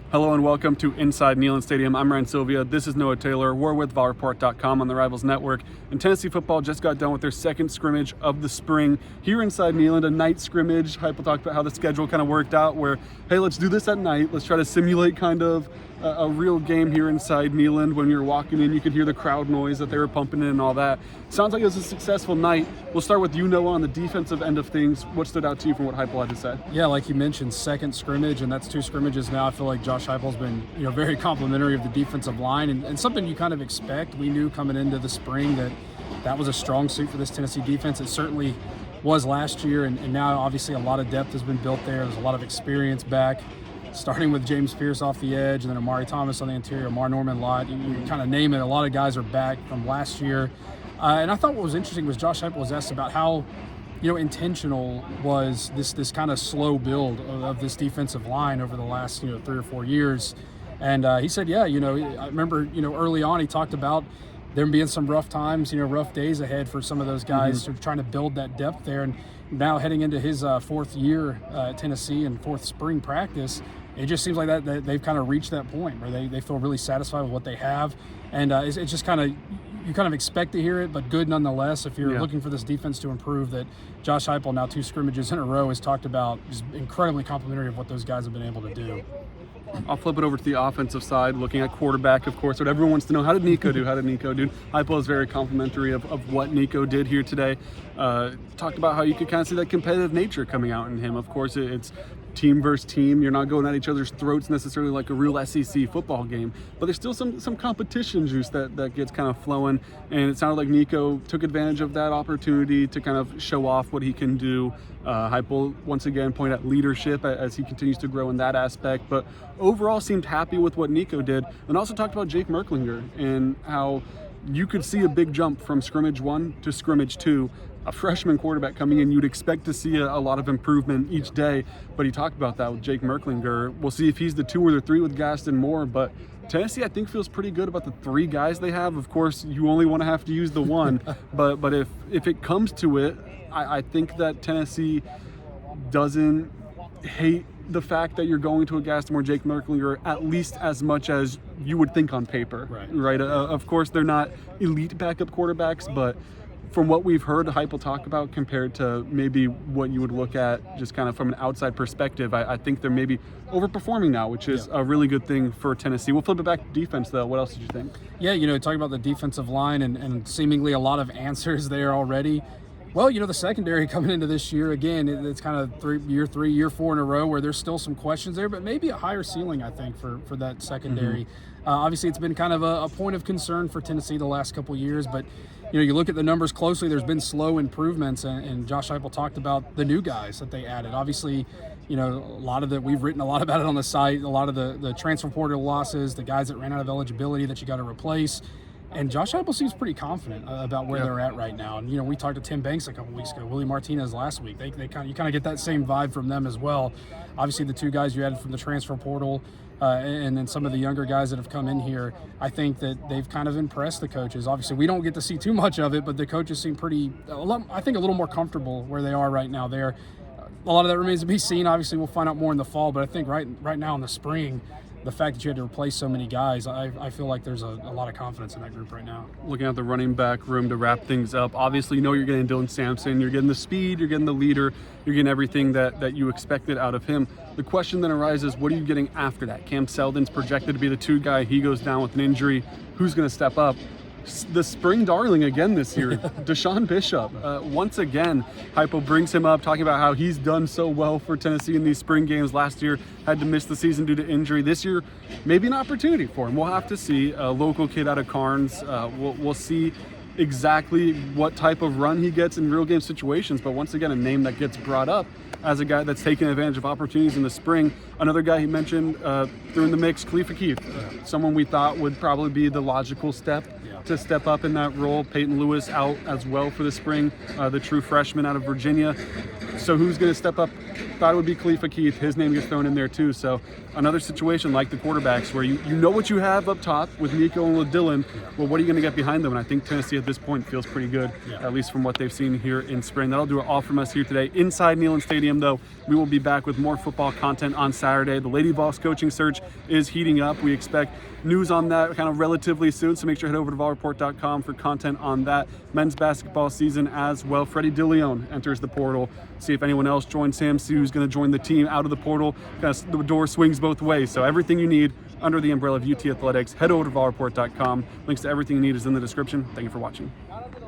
Hello and welcome to Inside Neyland Stadium. I'm Ryan Sylvia. This is Noah Taylor. We're with VolReport.com on the Rivals Network. And Tennessee football just got done with their second scrimmage of the spring here inside Neyland, a night scrimmage. Hype will talk about how the schedule kind of worked out where, hey, let's do this at night. Let's try to simulate kind of a real game here inside Neyland. When you're walking in, you could hear the crowd noise that they were pumping in and all that. Sounds like it was a successful night. We'll start with you, Noah, on the defensive end of things. What stood out to you from what Hype had to say? Yeah, like you mentioned, second scrimmage, and that's two scrimmages now. I feel like Josh Heupel's been very complimentary of the defensive line, and something you kind of expect. We knew coming into the spring that was a strong suit for this Tennessee defense. It certainly was last year, and now obviously a lot of depth has been built there. There's a lot of experience back, starting with James Pierce off the edge, and then Amari Thomas on the interior, Mar Norman Lott. You kind of name it. A lot of guys are back from last year. And I thought what was interesting was Josh Heupel was asked about how intentional was this kind of slow build of this defensive line over the last 3 or 4 years. And he said, I remember, early on he talked about there being some rough times, rough days ahead for some of those guys who are trying to build that depth there. And now heading into his fourth year at Tennessee and fourth spring practice, it just seems like that they've kind of reached that point where they feel really satisfied with what they have. And it's just kind of, you kind of expect to hear it, but good nonetheless. If you're looking for this defense to improve, that Josh Heupel, now 2 scrimmages in a row, has talked about just incredibly complimentary of what those guys have been able to do. I'll flip it over to the offensive side, looking at quarterback, of course. What everyone wants to know, how did Nico do? Heupel is very complimentary of what Nico did here today. Talked about how you could kind of see that competitive nature coming out in him. Of course, it's team versus team. You're not going at each other's throats necessarily like a real SEC football game, but there's still some competition juice that gets kind of flowing, and it sounded like Nico took advantage of that opportunity to kind of show off what he can do. Heupel once again pointed at leadership as he continues to grow in that aspect, but overall seemed happy with what Nico did, and also talked about Jake Merklinger and how you could see a big jump from scrimmage 1 to scrimmage 2. A freshman quarterback coming in, you'd expect to see a lot of improvement each day, but he talked about that with Jake Merklinger. We'll see if he's the 2 or the 3 with Gaston Moore, but Tennessee, I think, feels pretty good about the 3 guys they have. Of course, you only want to have to use the 1, but if it comes to it, I think that Tennessee doesn't hate the fact that you're going to a Gaston Moore, Jake Merklinger, at least as much as you would think on paper, right? Of course, they're not elite backup quarterbacks, but from what we've heard Hype will talk about compared to maybe what you would look at just kind of from an outside perspective, I think they're maybe overperforming now, which is a really good thing for Tennessee. We'll flip it back to defense, though. What else did you think? Yeah, talking about the defensive line and seemingly a lot of answers there already. Well, the secondary coming into this year, again, it's kind of year 3, year 4 in a row where there's still some questions there, but maybe a higher ceiling, I think, for that secondary. Obviously, it's been kind of a point of concern for Tennessee the last couple of years, but you look at the numbers closely, there's been slow improvements, and Josh Heupel talked about the new guys that they added. Obviously, a lot of we've written a lot about it on the site, a lot of the transfer portal losses, the guys that ran out of eligibility that you got to replace. And Josh Heupel seems pretty confident about where they're at right now. And, we talked to Tim Banks a couple weeks ago, Willie Martinez last week. You kind of get that same vibe from them as well. Obviously, the 2 guys you added from the transfer portal and then some of the younger guys that have come in here, I think that they've kind of impressed the coaches. Obviously, we don't get to see too much of it, but the coaches seem I think a little more comfortable where they are right now there. A lot of that remains to be seen. Obviously, we'll find out more in the fall, but I think right now in the spring, the fact that you had to replace so many guys, I feel like there's a lot of confidence in that group right now. Looking at the running back room to wrap things up, obviously you're getting Dylan Sampson, you're getting the speed, you're getting the leader, you're getting everything that you expected out of him. The question then arises, what are you getting after that? Cam Seldon's projected to be the 2 guy. He goes down with an injury. Who's going to step up? The spring darling again this year, Deshaun Bishop. Once again, Heupel brings him up, talking about how he's done so well for Tennessee in these spring games. Last year, had to miss the season due to injury. This year, maybe an opportunity for him. We'll have to see. A local kid out of Carnes. We'll see exactly what type of run he gets in real game situations, but once again, a name that gets brought up as a guy that's taken advantage of opportunities in the spring. Another guy he mentioned threw in the mix, Khalifa Keith, someone we thought would probably be the logical step to step up in that role. Peyton Lewis out as well for the spring, the true freshman out of Virginia. So who's going to step up thought it would be Khalifa Keith. His name gets thrown in there too. So another situation like the quarterbacks where you know what you have up top with Nico and with Dylan. Well, what are you going to get behind them? And I think Tennessee at this point feels pretty good, at least from what they've seen here in spring. That'll do it all from us here today. Inside Neyland Stadium, though, we will be back with more football content on Saturday. The Lady Vols coaching search is heating up. We expect news on that kind of relatively soon, so make sure to head over to VolReport.com for content on that. Men's basketball season as well. Freddie DeLeon enters the portal. See if anyone else joins him. See who's going to join the team out of the portal. The door swings both ways. So everything you need under the umbrella of UT Athletics, head over to VolReport.com. Links to everything you need is in the description. Thank you for watching.